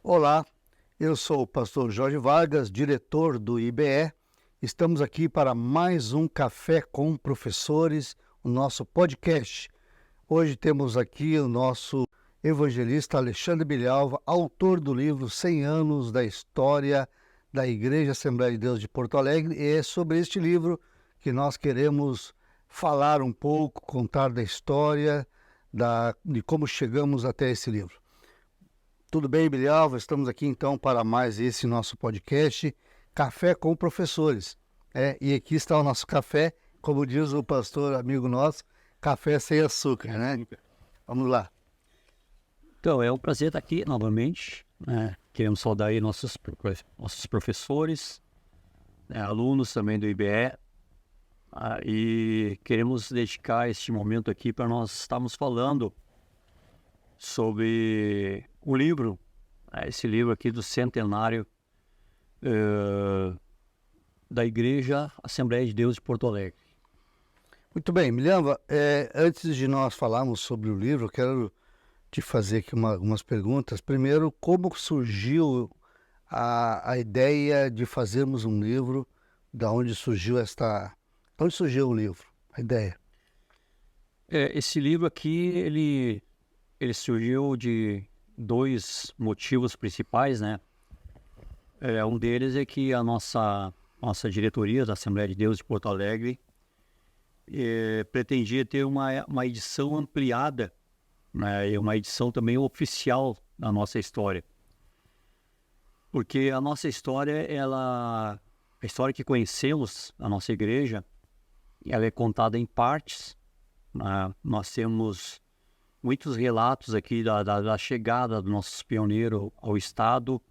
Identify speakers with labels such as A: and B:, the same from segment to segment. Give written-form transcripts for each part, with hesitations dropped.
A: Olá, eu sou o pastor Jorge Vargas, diretor do IBE. Estamos aqui para mais um Café com Professores, o nosso podcast. Hoje temos aqui o nosso evangelista Alexandre Bilhalva, autor do livro 100 anos da história da Igreja Assembleia de Deus de Porto Alegre. E é sobre este livro que nós queremos falar um pouco, contar da história, de como chegamos até esse livro. Tudo bem, Bilhalva? Estamos aqui então para mais esse nosso podcast, Café com Professores. E aqui está o nosso café, como diz o pastor amigo nosso, café sem açúcar, né? Vamos lá.
B: Então, é um prazer estar aqui novamente, né? Queremos saudar aí nossos professores, né? Alunos também do IBE, e queremos dedicar este momento aqui para nós estarmos falando sobre o livro, esse livro aqui do centenário da Igreja Assembleia de Deus de Porto Alegre.
A: Muito bem, Bilhalva, antes de nós falarmos sobre o livro, eu quero te fazer aqui algumas perguntas. Primeiro, como surgiu a ideia de fazermos um livro? Da onde surgiu o livro, a ideia?
B: Esse livro aqui, ele surgiu de dois motivos principais, né? Um deles é que a nossa diretoria da Assembleia de Deus de Porto Alegre pretendia ter uma edição ampliada, né? E uma edição também oficial da nossa história. Porque a nossa história, a história que conhecemos, a nossa igreja, ela é contada em partes, né? Nós temos muitos relatos aqui da chegada dos nossos pioneiros ao Estado.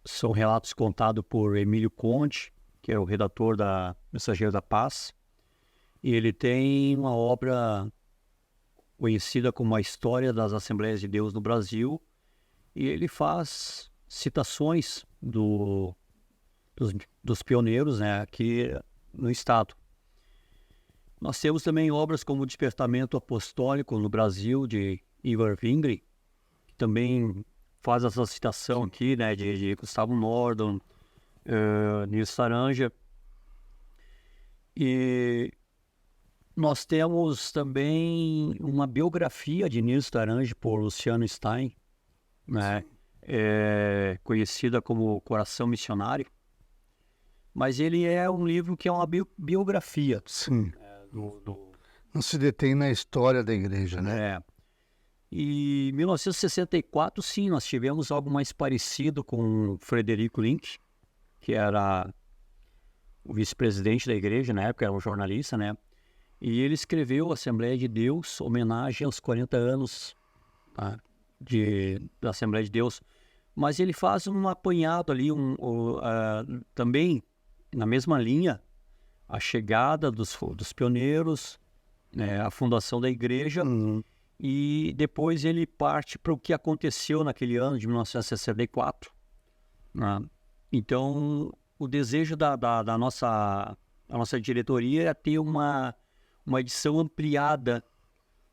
B: São relatos contados por Emílio Conte, que é o redator da Mensageiro da Paz. E ele tem uma obra conhecida como A História das Assembleias de Deus no Brasil. E ele faz citações dos pioneiros, né, aqui no Estado. Nós temos também obras como o Despertamento Apostólico no Brasil, de Ivar Vingre, que também faz essa citação aqui, né, de Gustavo Nordon, Nils Taranja. E nós temos também uma biografia de Nils Taranja por Luciano Stein, né, conhecida como Coração Missionário. Mas ele é um livro que é uma biografia.
A: Sim. Não se detém na história da igreja, né?
B: E em 1964, sim, nós tivemos algo mais parecido com Frederico Link, que era o vice-presidente da igreja, na época era um jornalista, né? E ele escreveu Assembleia de Deus, homenagem aos 40 anos, tá, da Assembleia de Deus. Mas ele faz um apanhado ali, também na mesma linha, a chegada dos pioneiros, né, a fundação da igreja, e depois ele parte para o que aconteceu naquele ano de 1964. Né? Então, o desejo da nossa diretoria é ter uma edição ampliada,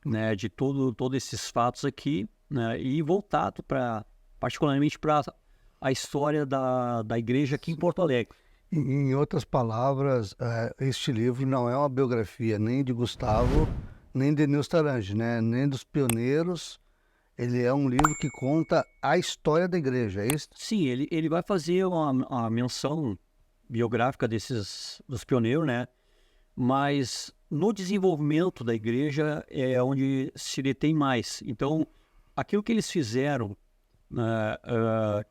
B: né, de todos esses fatos aqui, né, e voltado particularmente para a história da igreja aqui em Porto Alegre.
A: Em outras palavras, este livro não é uma biografia nem de Gustavo, nem de Nils Taranja, né? Nem dos pioneiros. Ele é um livro que conta a história da igreja, é isso?
B: Sim, ele vai fazer uma menção biográfica dos pioneiros, né? Mas no desenvolvimento da igreja é onde se detém mais. Então, aquilo que eles fizeram,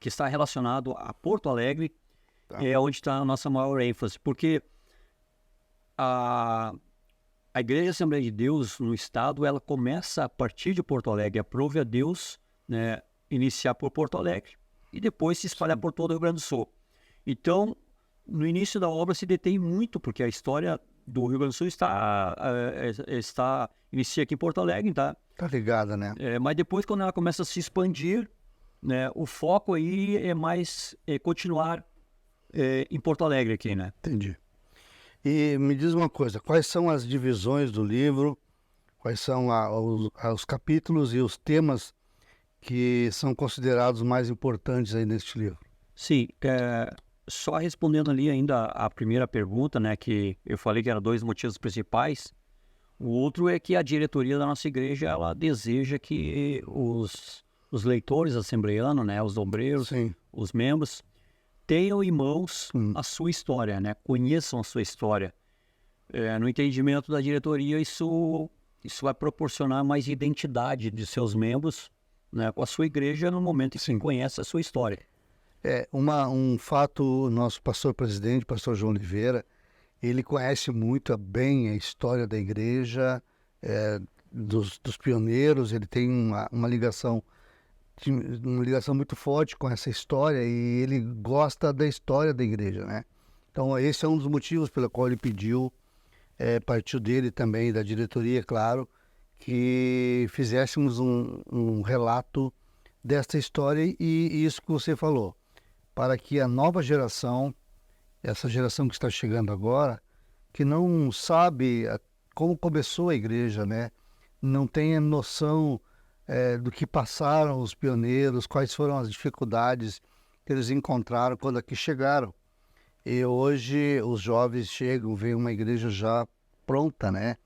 B: que está relacionado a Porto Alegre, é onde está a nossa maior ênfase, porque a Igreja Assembleia de Deus no Estado, ela começa a partir de Porto Alegre, aprove a Deus, né, iniciar por Porto Alegre e depois se espalhar por todo o Rio Grande do Sul. Então, no início da obra se detém muito, porque a história do Rio Grande do Sul inicia aqui em Porto Alegre, tá?
A: Tá ligada, né?
B: Mas depois, quando ela começa a se expandir, né, o foco aí é mais continuar em Porto Alegre aqui, né?
A: Entendi. E me diz uma coisa, quais são as divisões do livro, quais são os capítulos e os temas que são considerados mais importantes aí neste livro?
B: Sim, só respondendo ali ainda a primeira pergunta, né, que eu falei que eram 2 motivos principais. O outro é que a diretoria da nossa igreja, ela deseja que os leitores assembleanos, né, os obreiros,
A: Sim.
B: os membros, tenham em mãos
A: Hum.
B: a sua história, né, conheçam a sua história. No entendimento da diretoria, isso vai proporcionar mais identidade de seus membros, né, com a sua igreja no momento em que
A: Sim.
B: conhece a sua história.
A: Um fato, o nosso pastor-presidente, pastor João Oliveira, ele conhece muito bem a história da igreja, dos pioneiros, ele tem uma ligação muito forte com essa história e ele gosta da história da igreja, né? Então, esse é um dos motivos pelo qual ele pediu, partiu dele também, da diretoria, claro, que fizéssemos um relato desta história e isso que você falou, para que a nova geração, essa geração que está chegando agora, que não sabe como começou a igreja, né? Não tem noção do que passaram os pioneiros, quais foram as dificuldades que eles encontraram quando aqui chegaram. E hoje os jovens chegam, veem uma igreja já pronta, né?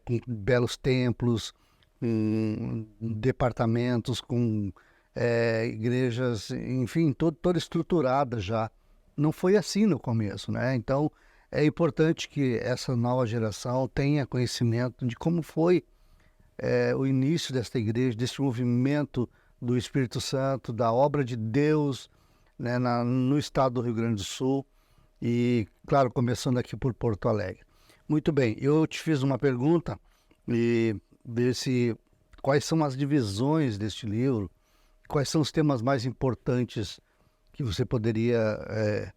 A: Com belos templos, com departamentos, com igrejas, enfim, toda estruturada já. Não foi assim no começo, né? Então, é importante que essa nova geração tenha conhecimento de como foi o início desta igreja, desse movimento do Espírito Santo, da obra de Deus, né, no estado do Rio Grande do Sul e, claro, começando aqui por Porto Alegre. Muito bem, eu te fiz uma pergunta e ver quais são as divisões deste livro, quais são os temas mais importantes que você poderia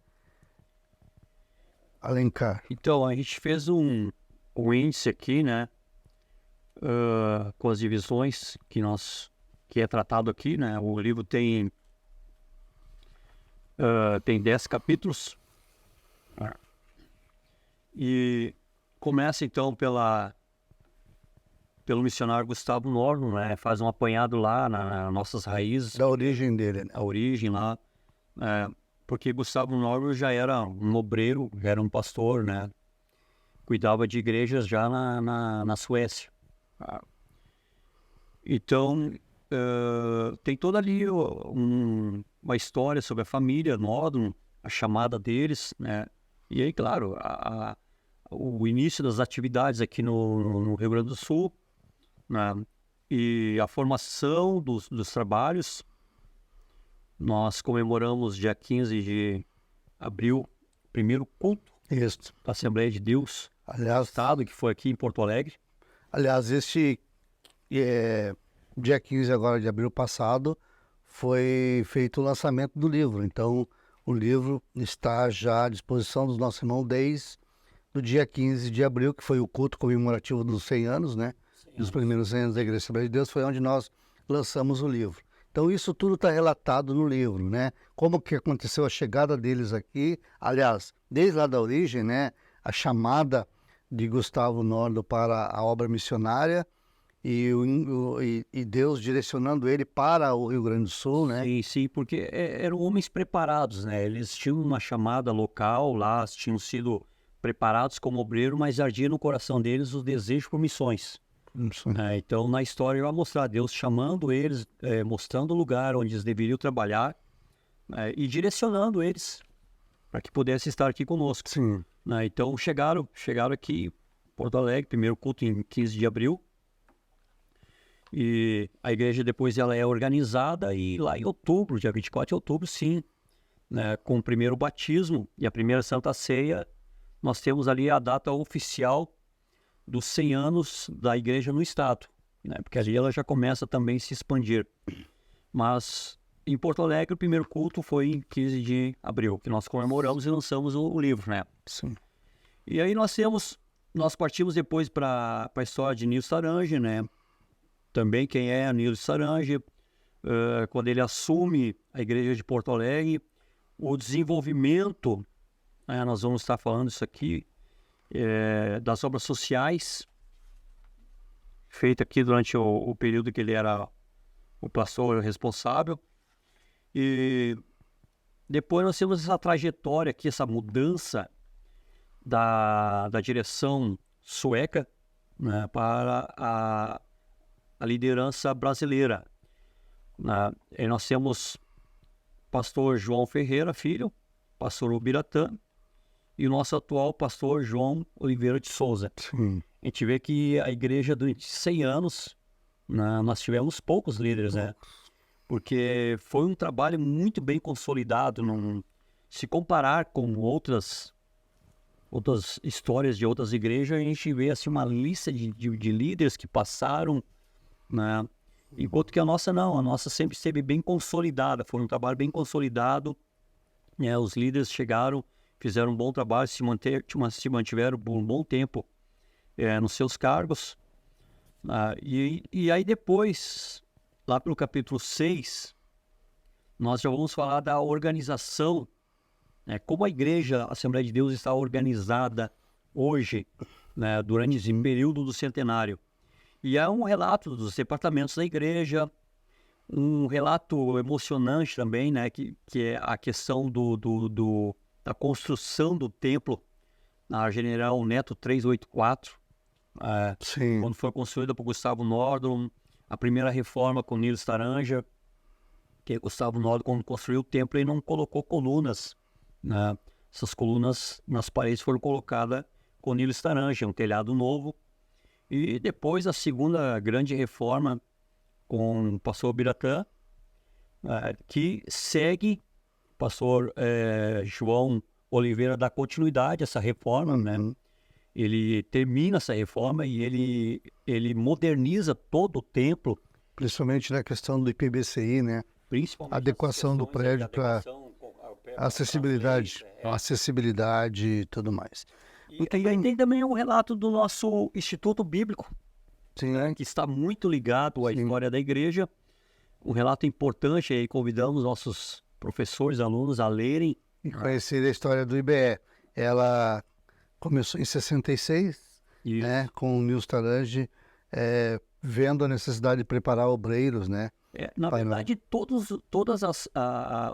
A: alencar.
B: Então, a gente fez um índice aqui, né, com as divisões que é tratado aqui, né? O livro tem 10 capítulos. E começa então pelo missionário Gustavo Norton, né? Faz um apanhado lá nas nossas raízes,
A: Da origem dele, né?
B: a origem lá, porque Gustavo Norton já era um obreiro, já era um pastor, né? Cuidava de igrejas já na Suécia. Então, tem toda ali uma história sobre a família Norton, a chamada deles, né? E aí, claro, o início das atividades aqui no Rio Grande do Sul, né? E a formação dos trabalhos. Nós comemoramos dia 15 de abril, o primeiro culto
A: Isso.
B: da Assembleia de Deus do
A: Aliás,
B: Estado, que foi aqui em Porto Alegre.
A: este dia 15 agora de abril passado foi feito o lançamento do livro. Então, o livro está já à disposição dos nossos irmãos desde o dia 15 de abril, que foi o culto comemorativo dos 100 anos, né? Dos primeiros 100 anos da Igreja Assembleia de Deus, foi onde nós lançamos o livro. Então, isso tudo está relatado no livro, né? Como que aconteceu a chegada deles aqui, aliás, desde lá da origem, né? A chamada de Gustavo Norton para a obra missionária e Deus direcionando ele para o Rio Grande do Sul, né?
B: Sim, porque eram homens preparados, né? Eles tinham uma chamada local lá, tinham sido preparados como obreiro, mas ardia no coração deles o desejo por missões. Então, na história vai mostrar Deus chamando eles, mostrando o lugar onde eles deveriam trabalhar, e direcionando eles para que pudessem estar aqui conosco.
A: Sim.
B: Então, chegaram aqui em Porto Alegre, primeiro culto em 15 de abril. E a igreja depois ela é organizada e lá em outubro, dia 24 de outubro, sim, né, com o primeiro batismo e a primeira Santa Ceia, nós temos ali a data oficial dos 100 anos da igreja no estado, né? Porque ali ela já começa também a se expandir. Mas em Porto Alegre o primeiro culto foi em 15 de abril, que nós comemoramos e lançamos o livro, né?
A: Sim.
B: E aí nós partimos depois para a história de Nilson Sarange, né? Também quem é Nilson Sarange, quando ele assume a igreja de Porto Alegre, o desenvolvimento, nós vamos estar falando isso aqui, das obras sociais, feita aqui durante o período que ele era o pastor responsável. E depois nós temos essa trajetória aqui, essa mudança da direção sueca, né, para a liderança brasileira. Né? E nós temos pastor João Ferreira, filho, pastor Ubiratã, e o nosso atual pastor João Oliveira de Souza.
A: Sim.
B: A gente vê que a igreja, durante 100 anos, né, nós tivemos poucos líderes, né? Porque foi um trabalho muito bem consolidado. Se comparar com outras histórias de outras igrejas, a gente vê assim, uma lista de líderes que passaram, né? Enquanto que a nossa não, a nossa sempre esteve bem consolidada, foi um trabalho bem consolidado, né? Os líderes chegaram, fizeram um bom trabalho, se mantiveram por um bom tempo nos seus cargos. E aí depois, lá pelo capítulo 6, nós já vamos falar da organização, né? Como a igreja, a Assembleia de Deus está organizada hoje, né, durante esse período do centenário. E é um relato dos departamentos da igreja, um relato emocionante também, né, que é a questão da construção do templo na General Neto 384,
A: Sim.
B: quando foi construída por Gustavo Nordum, a primeira reforma com Nils Taranja, que Gustavo Nordum, quando construiu o templo, ele não colocou colunas, né? Essas colunas nas paredes foram colocadas com Nils Taranja, um telhado novo. E depois a segunda grande reforma com o pastor Biratã, que segue o pastor João Oliveira, dá continuidade a essa reforma, né? Ele termina essa reforma e ele moderniza todo o templo.
A: Principalmente na questão do IPBCI, né?
B: Principalmente
A: adequação do prédio para acessibilidade e tudo mais.
B: E aí tem também um relato do nosso Instituto Bíblico,
A: Sim, né?
B: que está muito ligado à história da igreja. Um relato importante, aí convidamos nossos professores, alunos a lerem.
A: E conhecer a história do IBE. Ela começou em 66, né? Com o Nils Tarange, vendo a necessidade de preparar obreiros, né?
B: Na verdade, todos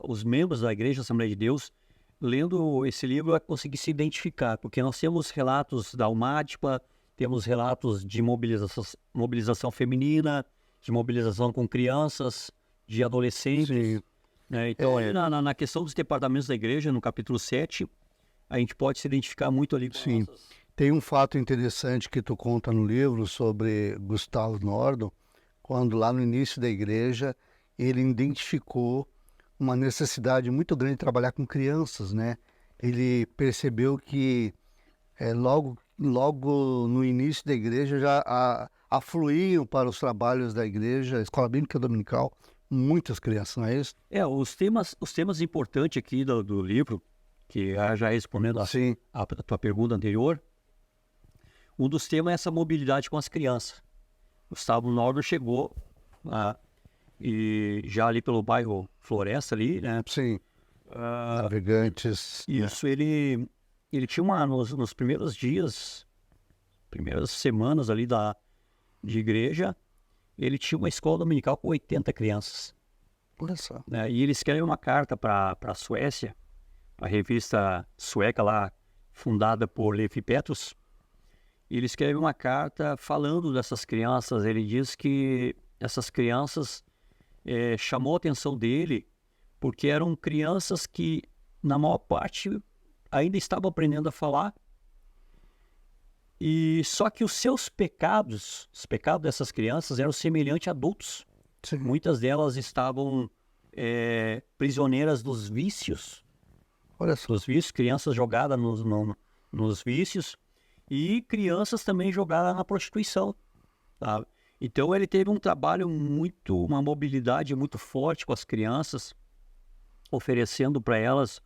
B: os membros da Igreja Assembleia de Deus, lendo esse livro, vai conseguir se identificar, porque nós temos relatos da UMATPA, temos relatos de mobilização feminina, de mobilização com crianças, de adolescentes. Né? Então, na questão dos departamentos da igreja, no capítulo 7, a gente pode se identificar muito ali com nossas...
A: Tem um fato interessante que tu conta no livro sobre Gustavo Nordum, quando lá no início da igreja ele identificou uma necessidade muito grande de trabalhar com crianças, né? Ele percebeu que logo no início da igreja já afluíam para os trabalhos da igreja, a Escola Bíblica Dominical, muitas crianças, não é isso?
B: Os temas importantes aqui do livro, que já respondendo a tua pergunta anterior, um dos temas é essa mobilidade com as crianças. Gustavo Nordum chegou e já ali pelo bairro Floresta ali, né?
A: Sim. Navegantes.
B: Isso, ele tinha nos primeiros dias, primeiras semanas ali de igreja, ele tinha uma escola dominical com 80 crianças.
A: Olha só.
B: Né? E ele escreve uma carta para a Suécia, a revista sueca lá, fundada por Leif Petrus. Ele escreve uma carta falando dessas crianças. Ele diz que essas crianças chamou a atenção dele porque eram crianças que, na maior parte, ainda estavam aprendendo a falar. E só que os seus pecados, os pecados dessas crianças eram semelhantes a adultos.
A: Sim.
B: Muitas delas estavam prisioneiras dos vícios.
A: Olha só.
B: Dos vícios, crianças jogadas nos vícios. E crianças também jogadas na prostituição, sabe? Então ele teve um trabalho uma mobilidade muito forte com as crianças, oferecendo para elas,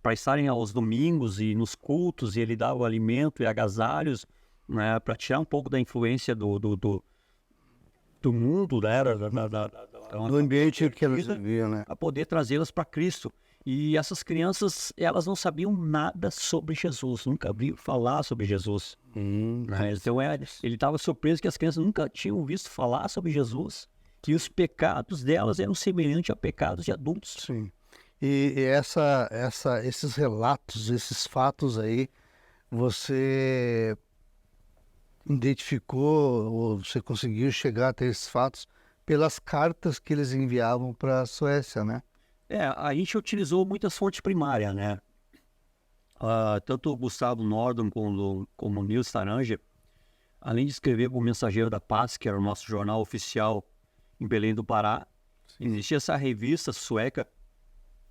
B: para estarem aos domingos e nos cultos, e ele dava alimento e agasalhos, né, para tirar um pouco da influência do mundo, né,
A: do ambiente que elas viviam, né?
B: Para poder trazê-las para Cristo. E essas crianças, elas não sabiam nada sobre Jesus, nunca ouviram falar sobre Jesus. Né? Então ele estava surpreso que as crianças nunca tinham visto falar sobre Jesus. que os pecados delas eram semelhantes a pecados de adultos.
A: Sim. E esses relatos, esses fatos aí, você identificou ou você conseguiu chegar até esses fatos pelas cartas que eles enviavam para a Suécia, né?
B: A gente utilizou muitas fontes primárias, né? Tanto o Gustavo Nordum como o Nils Taranger, além de escrever para o Mensageiro da Paz, que era o nosso jornal oficial em Belém do Pará, existia essa revista sueca,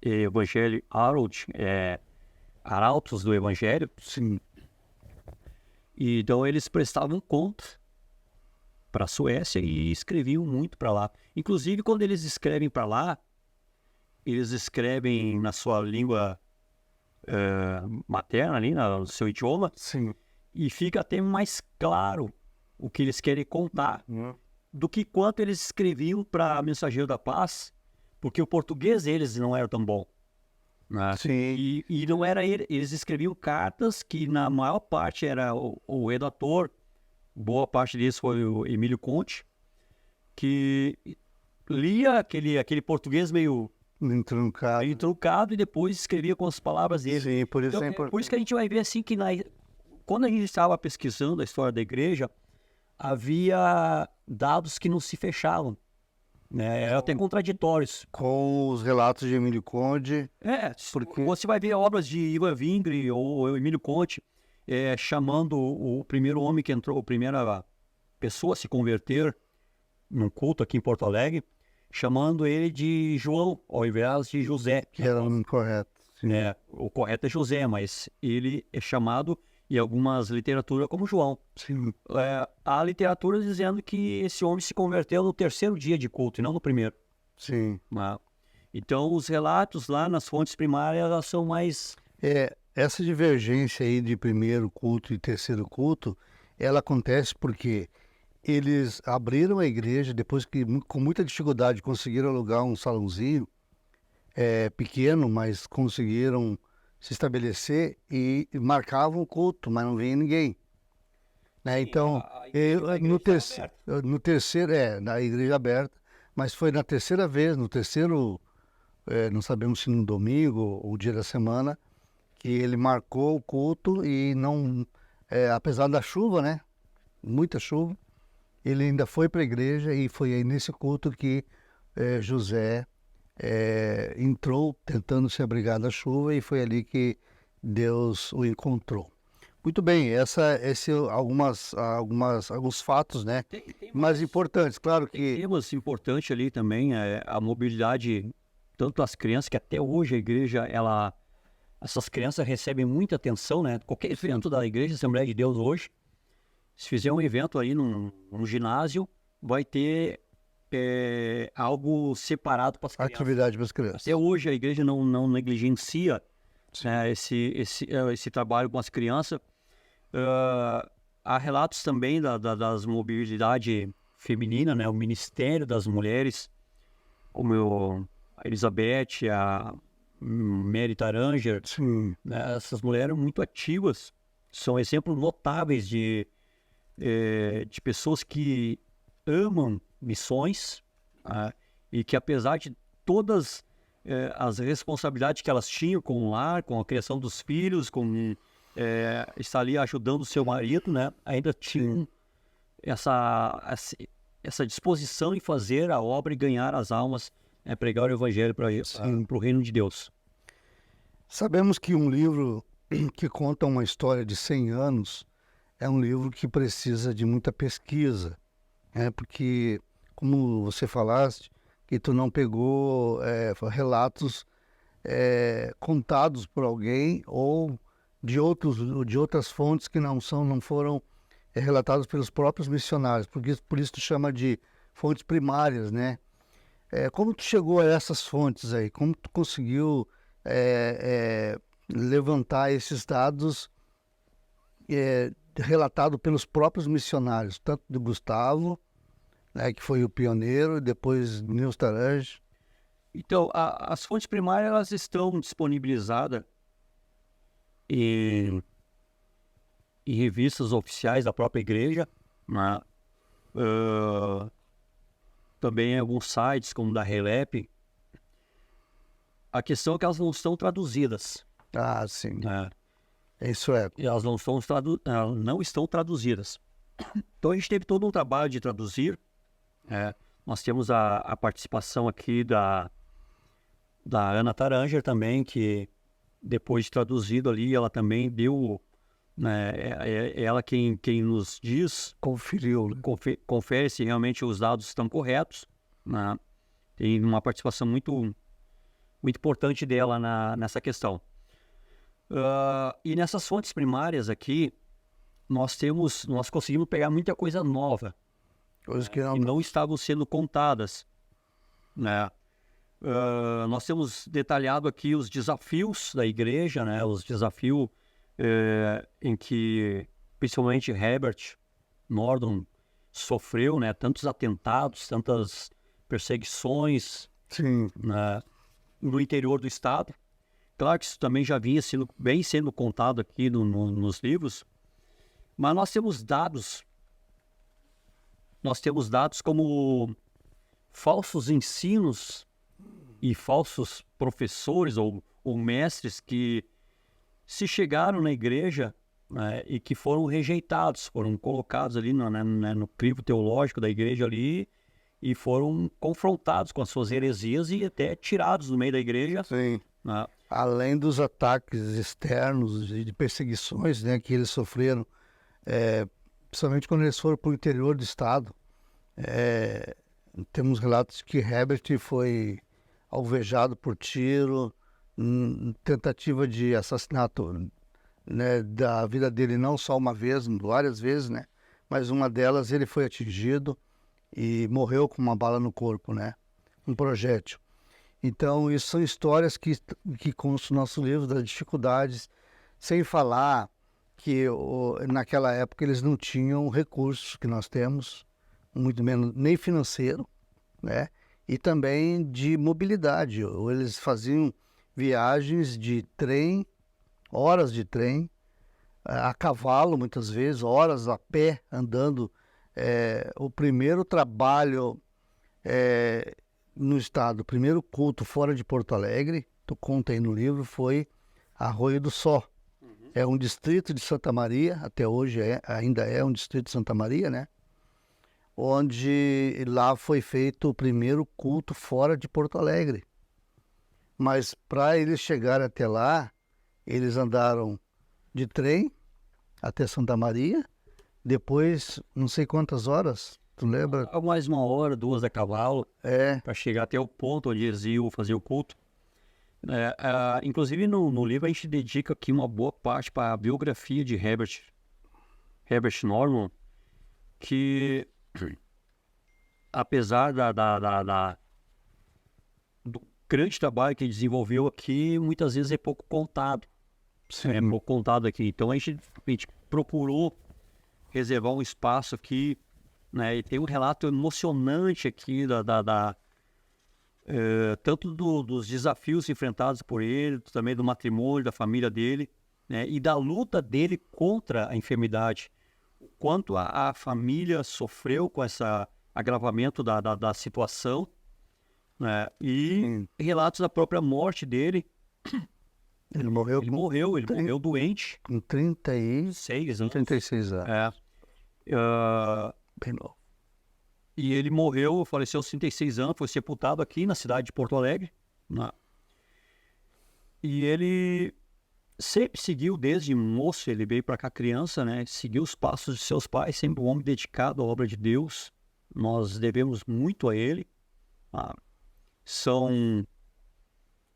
B: Evangelho Harald, Arautos do Evangelho.
A: Sim.
B: E então eles prestavam conta para a Suécia e escreviam muito para lá. Inclusive, quando eles escrevem para lá, eles escrevem na sua língua materna, ali, no seu idioma,
A: Sim.
B: e fica até mais claro o que eles querem contar do que quanto eles escreviam para Mensageiro da Paz, porque o português deles não era tão bom. Né?
A: Sim.
B: E não era eles escreviam cartas que na maior parte era o redator, boa parte deles foi o Emílio Conte, que lia aquele português meio truncado e depois escrevia com as palavras dele.
A: Sim, por isso
B: Então,
A: é importante.
B: por isso que a gente vai ver assim que quando a gente estava pesquisando a história da igreja, havia dados que não se fechavam. Né? Eram até contraditórios.
A: Com os relatos de Emílio Conde.
B: Porque você vai ver obras de Ivan Vingre ou Emílio Conte chamando o primeiro homem que entrou, a primeira pessoa a se converter num culto aqui em Porto Alegre, chamando ele de João, ao invés de José.
A: Que era o correto.
B: O correto é José, mas ele é chamado em algumas literaturas como João.
A: Sim.
B: Há literatura dizendo que esse homem se converteu no terceiro dia de culto e não no primeiro.
A: Sim.
B: Então, os relatos lá nas fontes primárias elas são mais...
A: Essa divergência aí de primeiro culto e terceiro culto, ela acontece porque eles abriram a igreja depois que, com muita dificuldade, conseguiram alugar um salãozinho pequeno, mas conseguiram se estabelecer e marcavam o culto, mas não vinha ninguém. Né? Então, no terceiro, na igreja aberta, mas foi na terceira vez, no terceiro, não sabemos se no domingo ou dia da semana, que ele marcou o culto e não, apesar da chuva, né? Muita chuva, ele ainda foi para a igreja e foi aí nesse culto que José entrou tentando se abrigar da chuva e foi ali que Deus o encontrou. Muito bem, alguns fatos, né? Mais importantes, claro que...
B: Tem temas importantes ali também, a mobilidade, tanto as crianças, que até hoje a igreja, essas crianças recebem muita atenção, né? Qualquer evento da igreja, Assembleia de Deus hoje, se fizer um evento aí num ginásio, vai ter algo separado para as crianças.
A: Atividade para as crianças.
B: Até hoje a igreja não negligencia esse trabalho com as crianças. Há relatos também das mobilidade feminina, né? O Ministério das Mulheres, como a Elizabeth, a Mary Taranger, né? Essas mulheres eram muito ativas, são exemplos notáveis de pessoas que amam missões, e que apesar de todas as responsabilidades que elas tinham com o lar, com a criação dos filhos, com estar ali ajudando o seu marido, né, ainda tinham essa disposição em fazer a obra e ganhar as almas, pregar o evangelho para o reino de Deus.
A: Sabemos que um livro que conta uma história de 100 anos é um livro que precisa de muita pesquisa, porque, como você falaste, que tu não pegou relatos contados por alguém ou de outras fontes que não foram relatados pelos próprios missionários, por isso tu chama de fontes primárias, né? Como tu chegou a essas fontes aí? Como tu conseguiu levantar esses dados relatado pelos próprios missionários, tanto de Gustavo, né, que foi o pioneiro, e depois Nils Taranger?
B: Então, as fontes primárias elas estão disponibilizadas em revistas oficiais da própria igreja, né? também em alguns sites, como da Relep. A questão é que elas não estão traduzidas.
A: Ah, sim.
B: Né?
A: Isso é.
B: E elas não estão traduzidas. Então a gente teve todo um trabalho de traduzir. Nós temos a participação aqui da Ana Taranger também, que depois de traduzido ali, ela também deu, né, ela quem nos diz,
A: Conferiu, né?
B: confere se realmente os dados estão corretos, né? Tem uma participação muito, muito importante dela nessa questão. E nessas fontes primárias aqui, nós conseguimos pegar muita coisa nova,
A: Coisas que
B: que não estavam sendo contadas, né? Nós temos detalhado aqui os desafios da igreja, né? Os desafios em que principalmente Herbert Nordon sofreu, né? Tantos atentados, tantas perseguições,
A: sim,
B: né? No interior do estado. Claro que isso também já vinha sendo contado aqui nos livros, mas nós temos dados como falsos ensinos e falsos professores ou mestres que se chegaram na igreja, né, e que foram rejeitados, foram colocados ali no crivo teológico da igreja ali e foram confrontados com as suas heresias e até tirados do meio da igreja.
A: sim.
B: Né?
A: Além dos ataques externos e de perseguições, né, que eles sofreram, principalmente quando eles foram para o interior do estado. Temos relatos que Herbert foi alvejado por tiro, tentativa de assassinato, né, da vida dele, não só uma vez, várias vezes, né, mas uma delas ele foi atingido e morreu com uma bala no corpo, né, um projétil. Então, isso são histórias que constam no nosso livro, das dificuldades, sem falar que naquela época eles não tinham recursos que nós temos, muito menos nem financeiro, né? E também de mobilidade. Eles faziam viagens de trem, horas de trem, a cavalo muitas vezes, horas a pé, andando. O primeiro trabalho no estado, o primeiro culto fora de Porto Alegre, tu conta aí no livro, foi Arroio do Só. É um distrito de Santa Maria, até hoje ainda é um distrito de Santa Maria, né? Onde lá foi feito o primeiro culto fora de Porto Alegre. Mas para eles chegarem até lá, eles andaram de trem até Santa Maria, depois não sei quantas horas, tu lembra?
B: Mais 1 hora, 2 a cavalo, para chegar até o ponto onde eles iam fazer o culto. Inclusive no livro a gente dedica aqui uma boa parte para a biografia de Herbert Norman, que apesar do grande trabalho que ele desenvolveu aqui, muitas vezes é pouco contado.
A: Sim.
B: É pouco contado aqui. Então a gente procurou reservar um espaço aqui, né? E tem um relato emocionante aqui tanto dos desafios enfrentados por ele, também do matrimônio, da família dele, né? E da luta dele contra a enfermidade. O quanto a família sofreu com esse agravamento da situação, né? E relatos da própria morte dele.
A: Ele morreu
B: morreu doente.
A: Com 36 anos. 36 anos. Bem novo.
B: E ele faleceu aos 36 anos, foi sepultado aqui na cidade de Porto Alegre. Né? E ele sempre seguiu, desde moço, ele veio para cá criança, né? Seguiu os passos de seus pais, sempre um homem dedicado à obra de Deus. Nós devemos muito a ele. São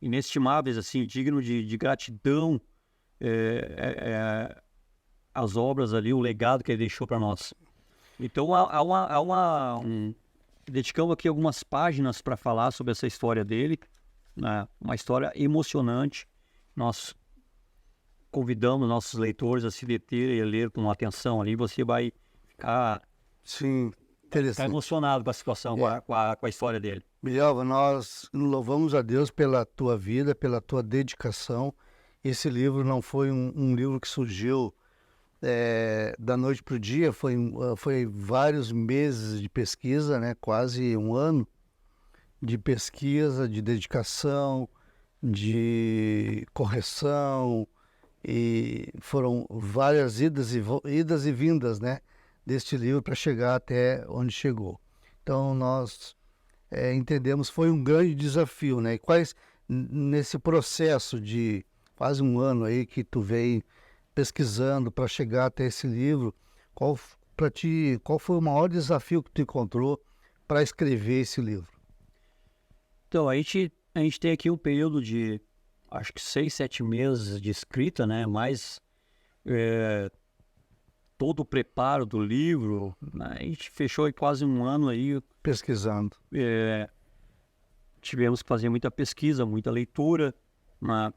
B: inestimáveis, assim, digno de gratidão as obras ali, o legado que ele deixou para nós. Então, dedicamos aqui algumas páginas para falar sobre essa história dele, né? Uma história emocionante. Nós convidamos nossos leitores a se deterem e a ler com atenção ali. Você vai ficar,
A: sim, interessante,
B: ficar emocionado com a situação, com a história dele.
A: Bilhava, nós louvamos a Deus pela tua vida, pela tua dedicação. Esse livro não foi um livro que surgiu da noite para o dia, foi vários meses de pesquisa, né? Quase um ano de pesquisa, de dedicação, de correção, e foram várias idas e vindas, né? Deste livro para chegar até onde chegou. Então nós entendemos foi um grande desafio, né? E nesse processo de quase um ano aí que tu veio pesquisando para chegar até esse livro, para ti, qual foi o maior desafio que tu encontrou para escrever esse livro?
B: Então, a gente tem aqui um período de, acho que 6, 7 meses de escrita, né? Mais todo o preparo do livro, né? A gente fechou aí quase um ano aí.
A: Pesquisando.
B: Tivemos que fazer muita pesquisa, muita leitura, né?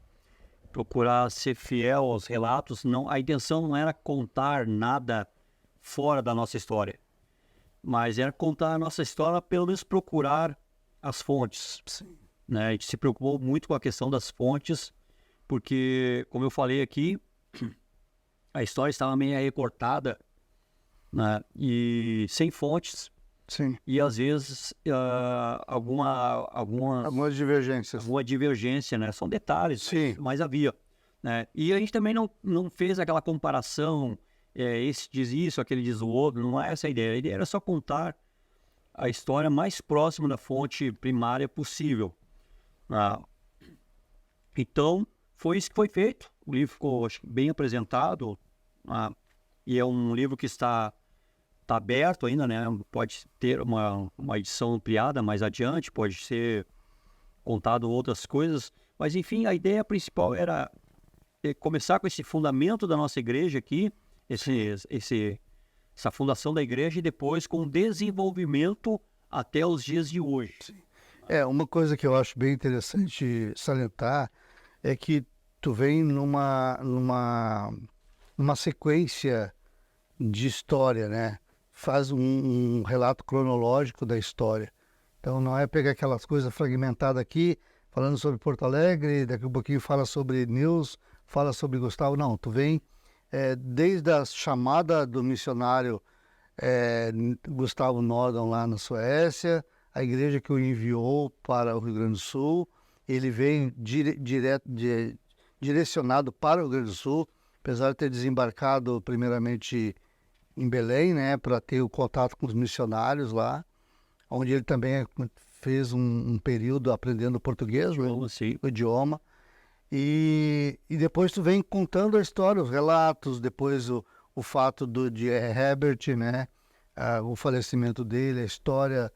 B: Procurar ser fiel aos relatos. Não, a intenção não era contar nada fora da nossa história, mas era contar a nossa história, pelo menos procurar as fontes.
A: Sim.
B: Né? A gente se preocupou muito com a questão das fontes, porque, como eu falei aqui, a história estava meio recortada, né? E sem fontes.
A: Sim.
B: E às vezes
A: Algumas divergências.
B: alguma divergência, né? São detalhes,
A: Sim.
B: mas havia, né? E a gente também não fez aquela comparação, esse diz isso, aquele diz o outro, não é essa a ideia. A ideia era só contar a história mais próxima da fonte primária possível. Então, foi isso que foi feito. O livro ficou, acho, bem apresentado, e é um livro que está aberto ainda, né? Pode ter uma edição ampliada mais adiante, pode ser contado outras coisas, mas enfim, a ideia principal era começar com esse fundamento da nossa igreja aqui, essa fundação da igreja, e depois com o desenvolvimento até os dias de hoje.
A: Uma coisa que eu acho bem interessante salientar é que tu vem numa sequência de história, né? Faz um relato cronológico da história. Então não é pegar aquelas coisas fragmentadas aqui, falando sobre Porto Alegre, daqui a pouquinho fala sobre Nils, fala sobre Gustavo. Não, tu vem desde a chamada do missionário Gustavo Nordon lá na Suécia, a igreja que o enviou para o Rio Grande do Sul, ele vem direcionado para o Rio Grande do Sul, apesar de ter desembarcado primeiramente em Belém, né, para ter o contato com os missionários lá, onde ele também fez um período aprendendo português, o idioma, e depois tu vem contando a história, os relatos, depois o fato de Herbert, né, o falecimento dele, a história,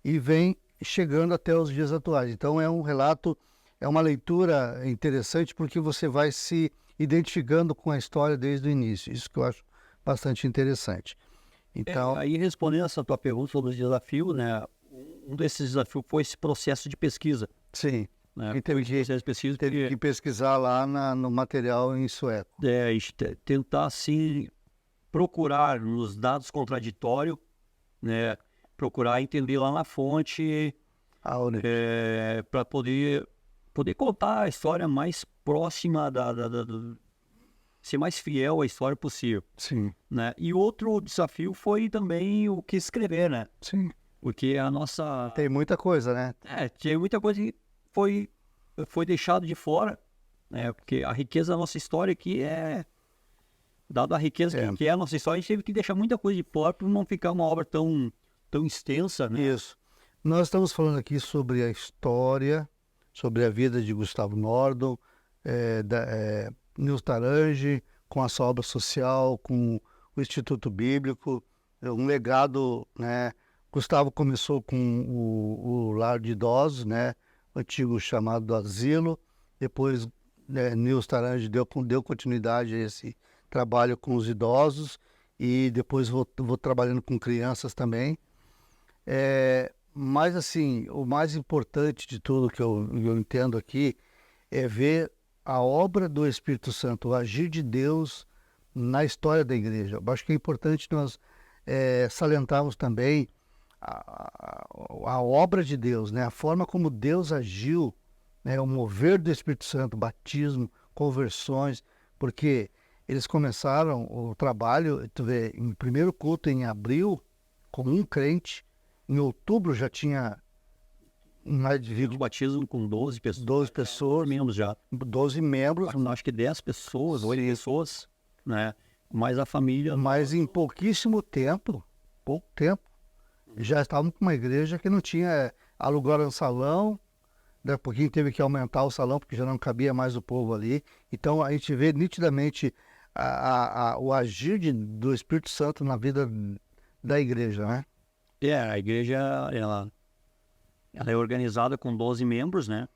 A: e vem chegando até os dias atuais. Então é um relato, é uma leitura interessante, porque você vai se identificando com a história desde o início, isso que eu acho bastante interessante. Então,
B: aí respondendo essa tua pergunta sobre os desafios, né? Um desses desafios foi esse processo de pesquisa.
A: Sim.
B: Né?
A: E teve que pesquisar lá no material em sueco.
B: Tentar assim procurar nos dados contraditórios, né? Procurar entender lá na fonte, para poder contar a história mais próxima ser mais fiel à história possível.
A: Sim.
B: Né? E outro desafio foi também o que escrever, né?
A: Sim.
B: Porque a nossa...
A: Tem muita coisa, né?
B: Tem muita coisa que foi deixado de fora, né? Porque a riqueza da nossa história aqui dado a riqueza que é a nossa história, a gente teve que deixar muita coisa de fora para não ficar uma obra tão extensa, né?
A: Isso. Nós estamos falando aqui sobre a história, sobre a vida de Gustavo Nordon, Nils Tarange, com a sua obra social, com o Instituto Bíblico, um legado, né? Gustavo começou com o lar de idosos, né? O antigo chamado do asilo. Depois, Nils Tarange deu continuidade a esse trabalho com os idosos, e depois vou trabalhando com crianças também. Mas, assim, o mais importante de tudo que eu entendo aqui é ver a obra do Espírito Santo, o agir de Deus na história da igreja. Eu acho que é importante nós salientarmos também a obra de Deus, né? A forma como Deus agiu, né? O mover do Espírito Santo, batismo, conversões, porque eles começaram o trabalho, tu vê, em primeiro culto em abril, com um crente, em outubro já tinha mais de
B: Eles batizam com 12 pessoas.
A: 12 pessoas,
B: Membros já.
A: 12 membros,
B: Acho que 10 pessoas, 8 pessoas, né? Mais a família.
A: mas em pouco tempo, já estavam com uma igreja que não tinha, alugaram um salão, daí a pouquinho teve que aumentar o salão, porque já não cabia mais o povo ali. Então a gente vê nitidamente o agir do Espírito Santo na vida da igreja, né?
B: A igreja, ela é organizada com 12 membros, né?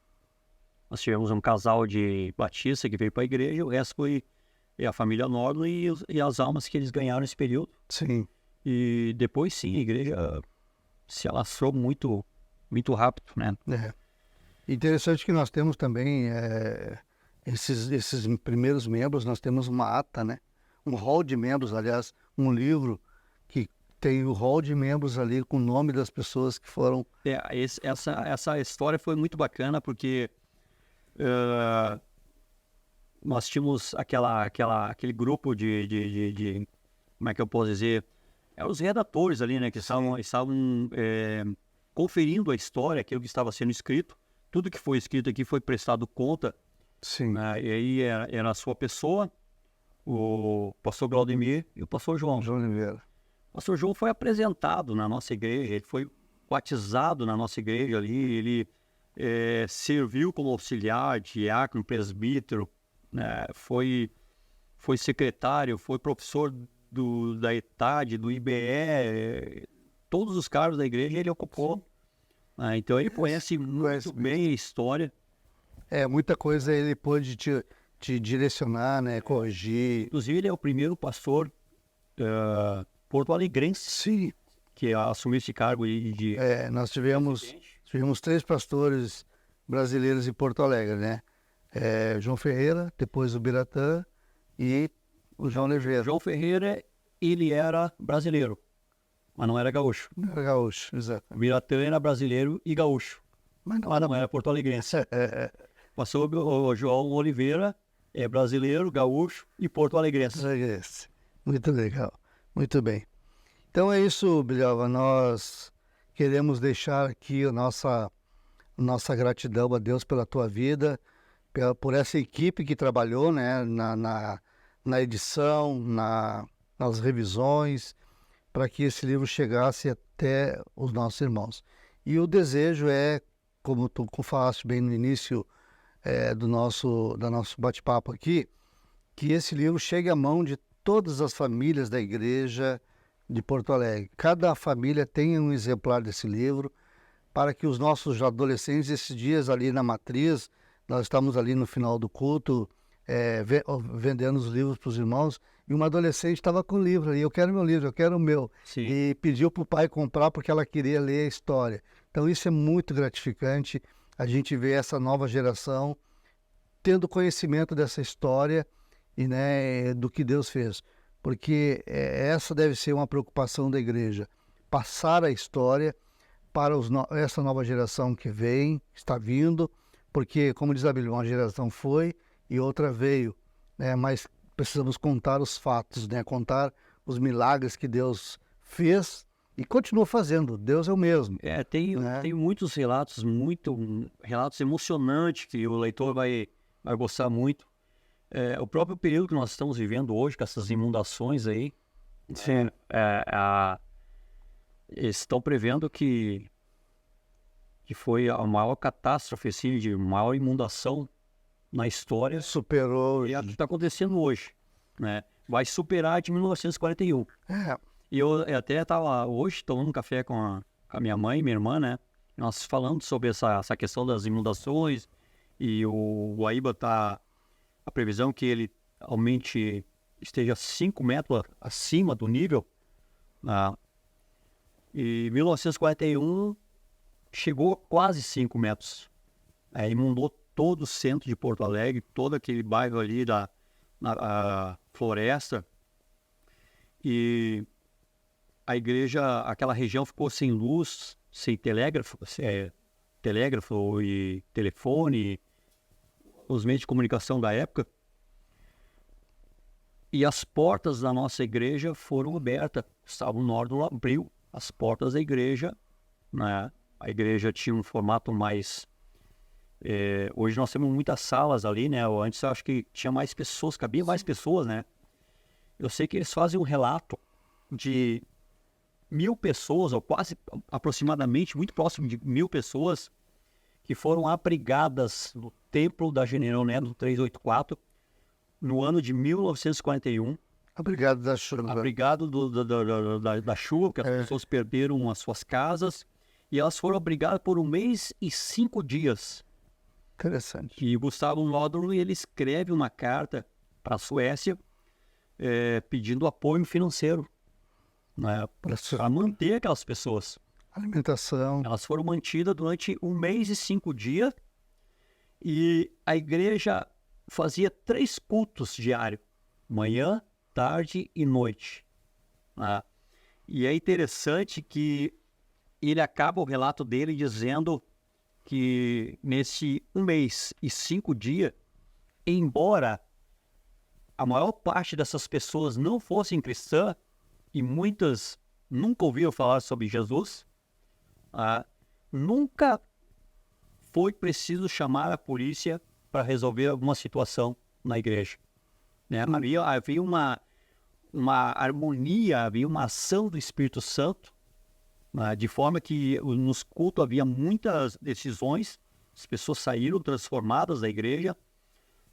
B: Nós tivemos um casal de batista que veio para a igreja, o resto foi a família Nordley e as almas que eles ganharam nesse período.
A: Sim.
B: E depois, sim, a igreja se alastrou muito, muito rápido, né?
A: É. Interessante que nós temos também esses primeiros membros, nós temos uma ata, né? Um hall de membros, aliás, um livro que tem o hall de membros ali com o nome das pessoas que foram...
B: Essa história foi muito bacana porque nós tínhamos aquele grupo de como é que eu posso dizer? Os redatores ali, né? Que estavam conferindo a história, aquilo que estava sendo escrito. Tudo que foi escrito aqui foi prestado conta.
A: Sim.
B: E aí era a sua pessoa, o pastor Claudemir e o pastor João.
A: João Oliveira.
B: O pastor João foi apresentado na nossa igreja, ele foi batizado na nossa igreja ali, ele serviu como auxiliar, diácono, presbítero, né? Foi secretário, foi professor da ETAD, do IBE, todos os cargos da igreja ele ocupou. Então ele conhece muito bem a história.
A: Muita coisa ele pôde te direcionar, né? Corrigir.
B: Inclusive ele é o primeiro pastor porto-alegrense
A: Sim.
B: que assumiu esse cargo de
A: Nós tivemos 3 pastores brasileiros em Porto Alegre, né? João Ferreira, depois o Biratã e o João Oliveira.
B: João Ferreira, ele era brasileiro, mas não era gaúcho.
A: Não era gaúcho, exato.
B: O Biratã era brasileiro e gaúcho,
A: Mas
B: mas não era porto-alegrense. Passou o João Oliveira, é brasileiro, gaúcho e porto-alegrense.
A: Muito legal, muito bem. Então é isso, Bilhava, nós queremos deixar aqui a nossa gratidão a Deus pela tua vida, por essa equipe que trabalhou, né, na edição, nas revisões, para que esse livro chegasse até os nossos irmãos. E o desejo como tu falaste bem no início do nosso bate-papo aqui, que esse livro chegue à mão de todas as famílias da igreja de Porto Alegre. Cada família tenha um exemplar desse livro, para que os nossos adolescentes, esses dias ali na matriz, nós estamos ali no final do culto, vendendo os livros para os irmãos, e uma adolescente estava com o livro ali, eu quero meu livro, eu quero o meu.
B: Sim.
A: E pediu para o pai comprar porque ela queria ler a história. Então isso é muito gratificante, a gente vê essa nova geração tendo conhecimento dessa história e, né, do que Deus fez. Porque essa deve ser uma preocupação da igreja, passar a história para essa nova geração que está vindo, porque, como diz a Bíblia, uma geração foi e outra veio, né? Mas precisamos contar os fatos, né? Contar os milagres que Deus fez e continua fazendo. Deus é o mesmo.
B: Tem muitos relatos, relatos emocionantes que o leitor vai gostar muito. O próprio período que nós estamos vivendo hoje, com essas inundações aí,
A: Sim.
B: Eles estão prevendo que foi a maior catástrofe, assim, de maior inundação na história.
A: Superou.
B: E é o que está acontecendo hoje, né? Vai superar a de 1941. E eu até estava hoje tomando um café com a minha mãe e minha irmã, né? Nós falando sobre essa questão das inundações, e o Guaíba está... A previsão que ele esteja 5 metros acima do nível. E 1941 chegou a quase 5 metros. Inundou todo o centro de Porto Alegre, todo aquele bairro ali na Floresta. E a igreja, aquela região ficou sem luz, sem telégrafo e telefone, os meios de comunicação da época. E as portas da nossa igreja foram abertas. Gustavo Nordlo abriu as portas da igreja, né? A igreja tinha um formato mais... hoje nós temos muitas salas ali, né? Antes eu acho que tinha mais pessoas, cabia mais pessoas, né? Eu sei que eles fazem um relato de 1.000 pessoas, ou quase aproximadamente, muito próximo de 1.000 pessoas, que foram abrigadas no Templo da General Neto 384, no ano de 1941.
A: Obrigado da chuva.
B: Abrigado da chuva, porque as pessoas perderam as suas casas, e elas foram abrigadas por 1 mês e 5 dias.
A: Interessante.
B: E o Gustavo Nordlo, ele escreve uma carta para a Suécia, pedindo apoio financeiro, né, para manter aquelas pessoas.
A: Alimentação.
B: Elas foram mantidas durante 1 mês e 5 dias, e a igreja fazia 3 cultos diários, manhã, tarde e noite. Né? E é interessante que ele acaba o relato dele dizendo que nesse 1 mês e 5 dias, embora a maior parte dessas pessoas não fossem cristãs, e muitas nunca ouviram falar sobre Jesus, nunca foi preciso chamar a polícia para resolver alguma situação na igreja. Né? Havia uma harmonia, havia uma ação do Espírito Santo, né? De forma que nos cultos havia muitas decisões, as pessoas saíram transformadas da igreja,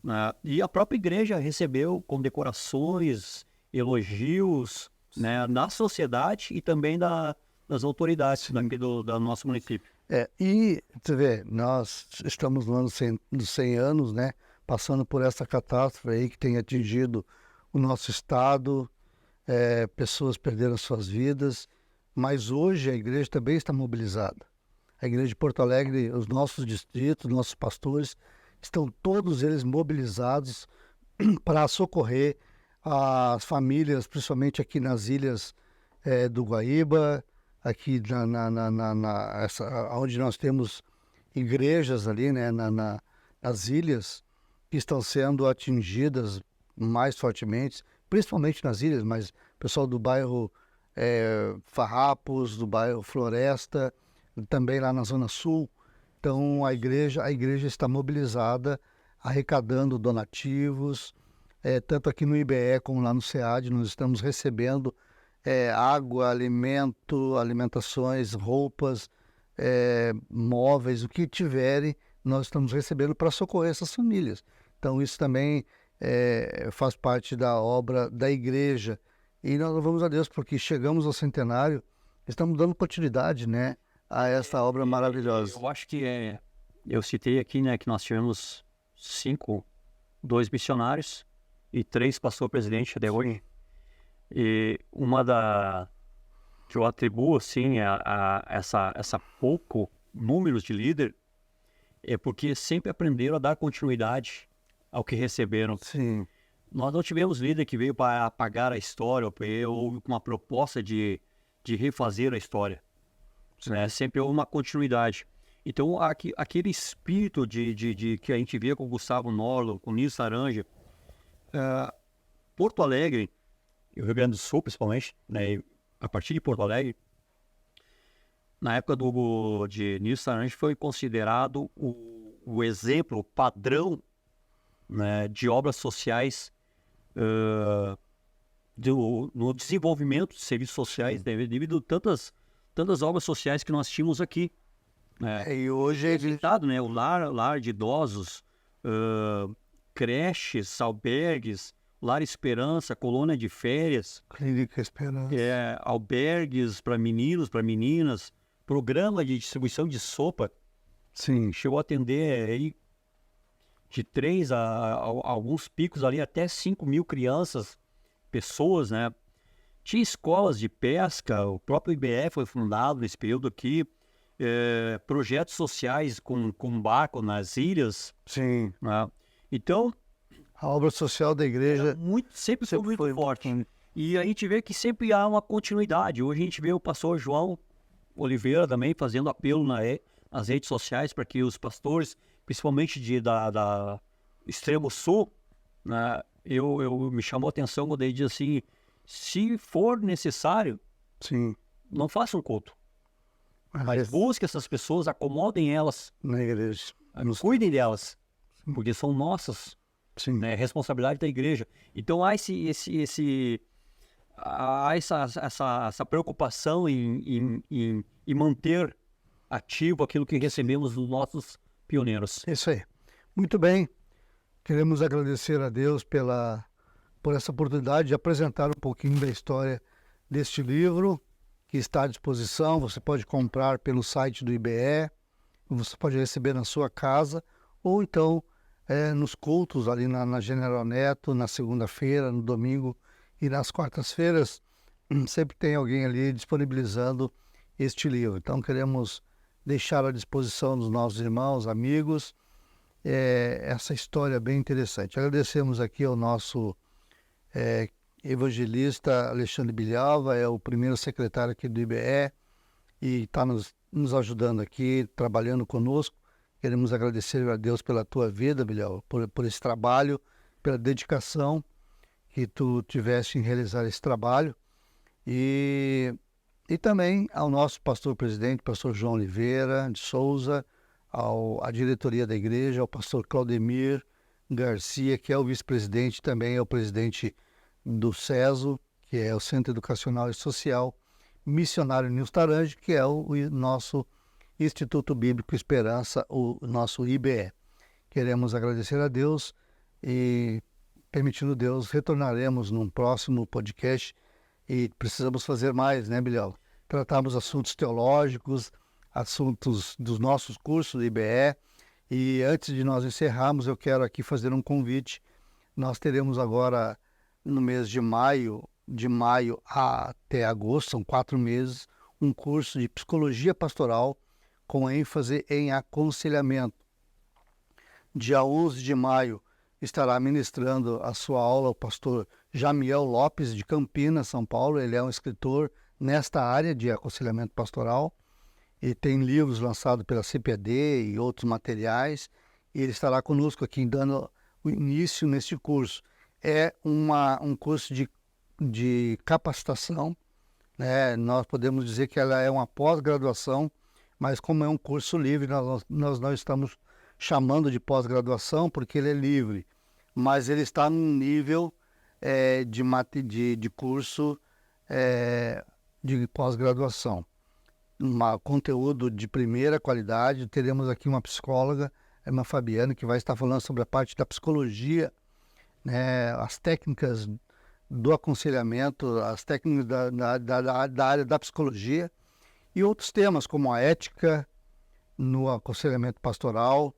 B: né? E a própria igreja recebeu condecorações, elogios, né, da sociedade e também das autoridades do nosso município.
A: E, você vê, nós estamos no ano dos 100 anos, né? Passando por essa catástrofe aí que tem atingido o nosso estado, pessoas perderam suas vidas, mas hoje a igreja também está mobilizada. A igreja de Porto Alegre, os nossos distritos, nossos pastores, estão todos eles mobilizados para socorrer as famílias, principalmente aqui nas ilhas do Guaíba, aqui onde nós temos igrejas ali, né, nas ilhas, que estão sendo atingidas mais fortemente, principalmente nas ilhas, mas o pessoal do bairro Farrapos, do bairro Floresta, também lá na Zona Sul. Então a igreja está mobilizada, arrecadando donativos, tanto aqui no IBE como lá no SEAD, nós estamos recebendo água, alimentações, roupas, móveis, o que tiverem, nós estamos recebendo para socorrer essas famílias. Então isso também faz parte da obra da igreja. E nós louvamos a Deus porque chegamos ao centenário, estamos dando continuidade, né, a essa obra maravilhosa.
B: Eu acho que eu citei aqui, né, que nós tivemos 2 missionários e 3 pastor-presidente até hoje. E uma que eu atribuo, assim, essa pouco números de líder, é porque sempre aprenderam a dar continuidade ao que receberam.
A: Sim.
B: Nós não tivemos líder que veio para apagar a história ou com uma proposta de refazer a história. Né? Sempre houve uma continuidade. Então, aquele espírito que a gente vê com o Gustavo Nordlo, com o Nils Saranja, Porto Alegre, e o Rio Grande do Sul principalmente, né? A partir de Porto Alegre, na época de Nils Saranja, foi considerado o exemplo, o padrão, né, de obras sociais, no desenvolvimento de serviços sociais, devido a tantas obras sociais que nós tínhamos aqui.
A: E hoje é
B: citado, né, o lar de idosos, creches, albergues, Lar Esperança, colônia de férias,
A: Clínica Esperança,
B: albergues para meninos, para meninas, programa de distribuição de sopa.
A: Sim.
B: Chegou a atender aí de 3 a alguns picos ali, até 5.000 crianças, pessoas, né? Tinha escolas de pesca, o próprio IBE foi fundado nesse período aqui, projetos sociais com barco nas ilhas.
A: Sim.
B: Né? Então,
A: a obra social da igreja
B: sempre foi muito forte. E a gente vê que sempre há uma continuidade. Hoje a gente vê o pastor João Oliveira também fazendo apelo nas redes sociais para que os pastores, principalmente da extremo sul, né, me chamou a atenção quando ele diz assim, se for necessário,
A: Sim.
B: não faça um culto, mas
A: Mas
B: busque essas pessoas, acomodem elas,
A: na igreja.
B: cuidem delas, porque são nossas,
A: Sim.
B: né, responsabilidade da igreja. Então há há essa preocupação em manter ativo aquilo que recebemos dos nossos pioneiros.
A: Isso aí. Muito bem. Queremos agradecer a Deus por essa oportunidade de apresentar um pouquinho da história deste livro, que está à disposição. Você pode comprar pelo site do IBE, você pode receber na sua casa, ou então nos cultos ali na General Neto, na segunda-feira, no domingo e nas quartas-feiras, sempre tem alguém ali disponibilizando este livro. Então queremos deixar à disposição dos nossos irmãos, amigos, essa história bem interessante. Agradecemos aqui ao nosso evangelista Alexandre Bilhava, é o primeiro secretário aqui do IBE e está nos ajudando aqui, trabalhando conosco. Queremos agradecer a Deus pela tua vida, Bilhava, por esse trabalho, pela dedicação que tu tiveste em realizar esse trabalho. E também ao nosso pastor-presidente, pastor João Oliveira de Souza, à diretoria da igreja, ao pastor Claudemir Garcia, que é o vice-presidente, também é o presidente do CESO, que é o Centro Educacional e Social, missionário Nils Tarange, que é o nosso Instituto Bíblico Esperança, o nosso IBE. Queremos agradecer a Deus e, permitindo Deus, retornaremos num próximo podcast e precisamos fazer mais, né, Bilhão? Tratarmos assuntos teológicos, assuntos dos nossos cursos do IBE. E antes de nós encerrarmos, eu quero aqui fazer um convite. Nós teremos agora, no mês de maio até agosto, são 4 meses, um curso de psicologia pastoral com ênfase em aconselhamento. Dia 11 de maio estará ministrando a sua aula o pastor Jamiel Lopes, de Campinas, São Paulo. Ele é um escritor nesta área de aconselhamento pastoral e tem livros lançados pela CPAD e outros materiais. E ele estará conosco aqui dando o início neste curso. É um curso de capacitação, né? Nós podemos dizer que ela é uma pós-graduação, mas como é um curso livre, nós não estamos chamando de pós-graduação porque ele é livre, mas ele está num nível de curso de pós-graduação. Um conteúdo de primeira qualidade. Teremos aqui uma psicóloga, Emma Fabiano, que vai estar falando sobre a parte da psicologia, né, as técnicas do aconselhamento, as técnicas da área da psicologia e outros temas como a ética no aconselhamento pastoral.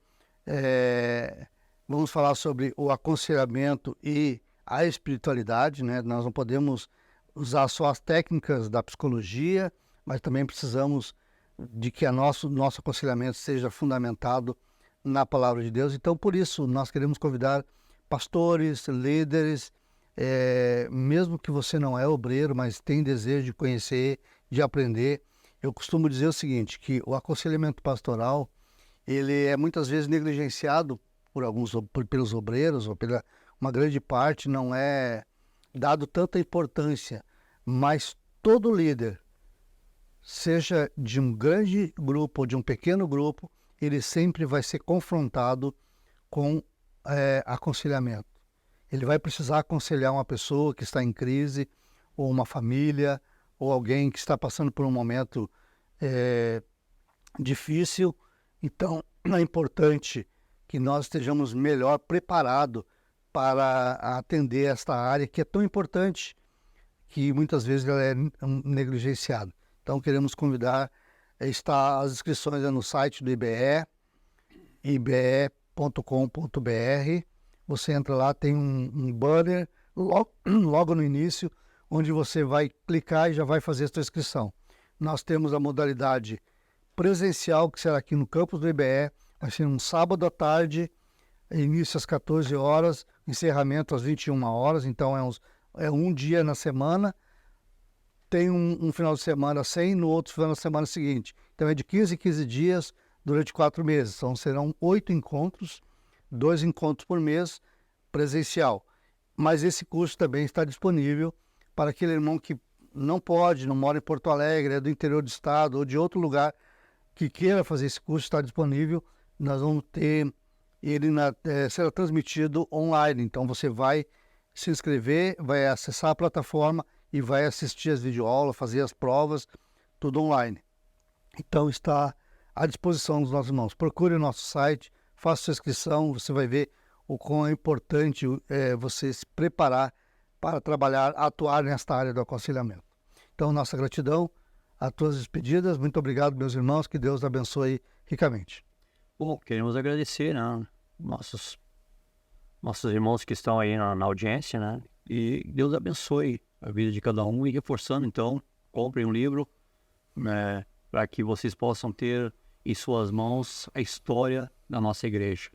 A: Vamos falar sobre o aconselhamento e a espiritualidade, né? Nós não podemos usar só as técnicas da psicologia, mas também precisamos de que nosso aconselhamento seja fundamentado na palavra de Deus. Então, por isso, nós queremos convidar pastores, líderes, mesmo que você não é obreiro, mas tem desejo de conhecer, de aprender. Eu costumo dizer o seguinte, que o aconselhamento pastoral, ele é muitas vezes negligenciado pelos obreiros, ou pela uma grande parte, não é dado tanta importância, mas todo líder, seja de um grande grupo ou de um pequeno grupo, ele sempre vai ser confrontado com aconselhamento. Ele vai precisar aconselhar uma pessoa que está em crise, ou uma família, ou alguém que está passando por um momento difícil. Então, é importante que nós estejamos melhor preparados para atender esta área que é tão importante, que muitas vezes ela é negligenciada. Então, queremos convidar, as inscrições no site do IBE, ibe.com.br. Você entra lá, tem um banner logo no início, onde você vai clicar e já vai fazer a sua inscrição. Nós temos a modalidade presencial, que será aqui no campus do IBE, vai ser um sábado à tarde, início às 14 horas, encerramento às 21 horas, então é um dia na semana. Tem um final de semana sem, no outro final de semana seguinte. Então é de 15 em 15 dias durante 4 meses. Então serão 8 encontros, 2 encontros por mês presencial. mas esse curso também está disponível para aquele irmão que não mora em Porto Alegre, é do interior do estado ou de outro lugar que queira fazer esse curso, está disponível. Nós vamos ter ele será transmitido online, então você vai se inscrever, vai acessar a plataforma e vai assistir as videoaulas, fazer as provas, tudo online. Então está à disposição dos nossos irmãos. Procure o nosso site, faça sua inscrição, você vai ver o quão é importante você se preparar para trabalhar, atuar nesta área do aconselhamento. Então, nossa gratidão, as tuas despedidas. Muito obrigado, meus irmãos, que Deus abençoe ricamente.
B: Bom, queremos agradecer, né, nossos irmãos que estão aí na audiência, né? E Deus abençoe a vida de cada um, e reforçando, então, comprem um livro, né, para que vocês possam ter em suas mãos a história da nossa igreja.